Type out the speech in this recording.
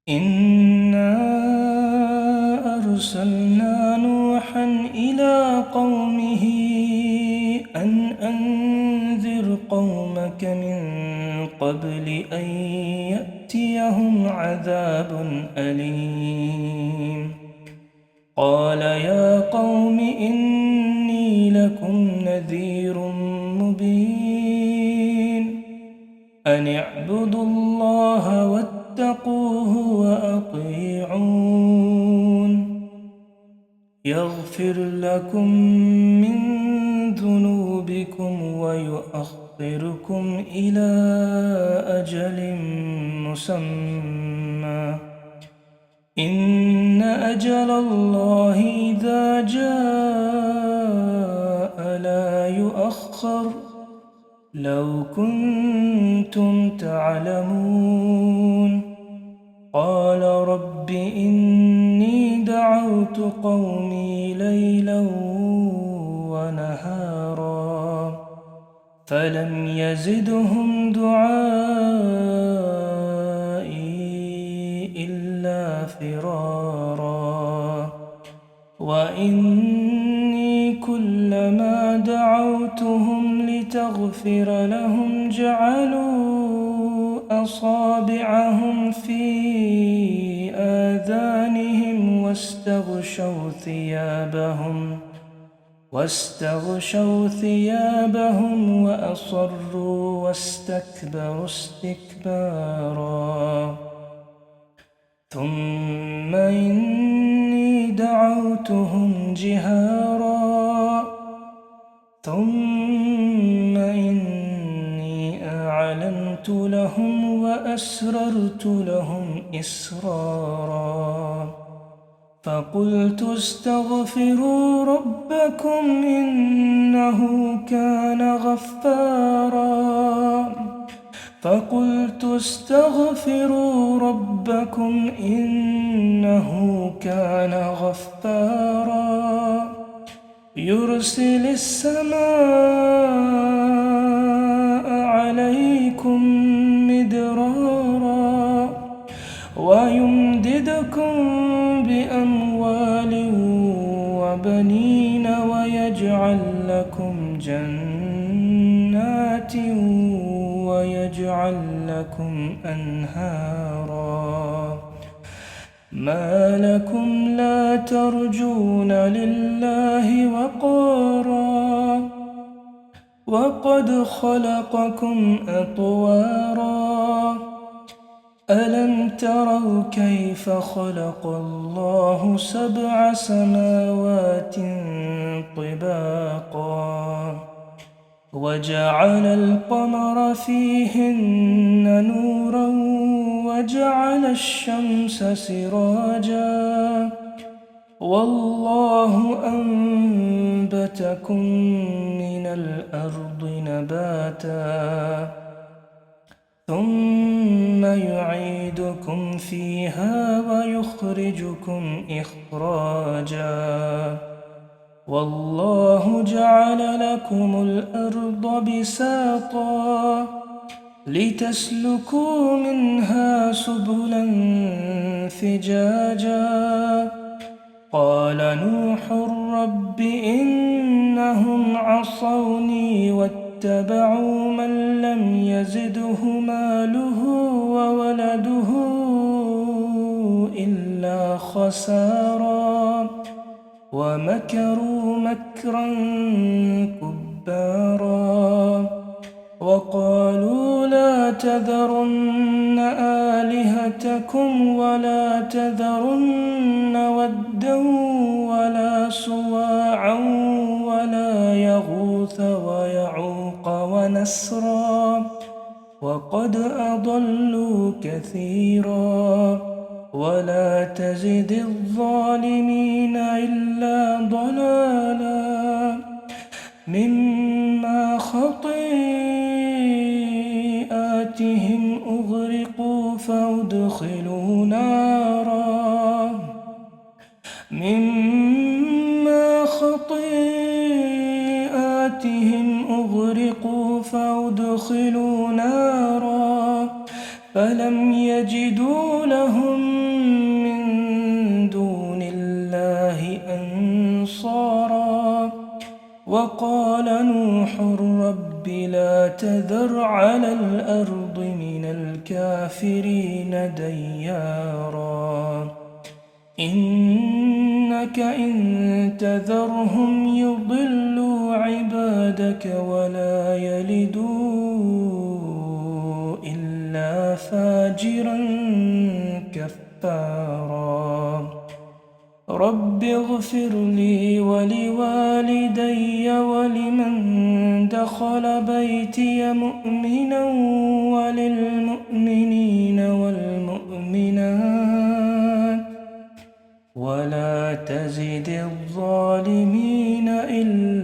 إنا أرسلنا نوحا إلى قومه أن أنذر قومك من قبل أن يأتيهم عذاب أليم. قال يا قوم إني لكم نذير مبين أن اعبدوا الله واتقوه وأطيعون يغفر لكم من ذنوبكم ويؤخركم إلى أجل مسمى إن أجل الله إذا جاء لا يؤخر لو كنتم تعلمون. قال رب إني دعوت قومي ليلا ونهارا فلم يزدهم دعائي إلا فرارا وإني كلما دعوتهم لتغفر لهم جعلوا أصابعهم في آذانهم واستغشوا ثيابهم وأصروا واستكبروا استكبارا ثم إني دعوتهم جهارا ثم إني أعلنت لهم وأسررت لهم إسرارا فقلت استغفروا ربكم إنه كان غفارا يرسل السماء عليكم مدرارا ويمددكم بأموال وبنين ويجعل لكم جنات ويجعل لكم أنهارا ما لكم لا ترجون لله وقارا وقد خلقكم أطوارا ألم تروا كيف خلق الله 7 سماوات طباقا وجعل القمر فيهن نورا وجعل الشمس سراجا والله أنبتكم من الأرض نباتا ثم يعيدكم فيها ويخرجكم إخراجا والله جعل لكم الأرض بساطا لتسلكوا منها سبلا فجاجا قال نوح رب إنهم عصوني واتبعوا من لم يزده ماله وولده إلا خسارا ومكروا مكرا كبارا وقالوا لا تذرن آلهتكم ولا تذرن ودا ولا سواعا ولا يغوث ويعوق ونسرا وقد أضلوا كثيرا ولا تزد الظالمين إلا ضلالا مما خطيئاتهم أغرقوا فأدخلوا نارا فلم يجدوا لهم من دون الله أنصارا. وقال نوح رب لا تذر على الأرض من الكافرين ديارا إنك إن تذرهم يضلوا عبادك ولا يلدوا إلا فاجرا كفارا. رب اغفر لي ولوالدي ولمن دخل بيتي مؤمنا وللمؤمنين والمؤمنات ولا تزد الظالمين إلا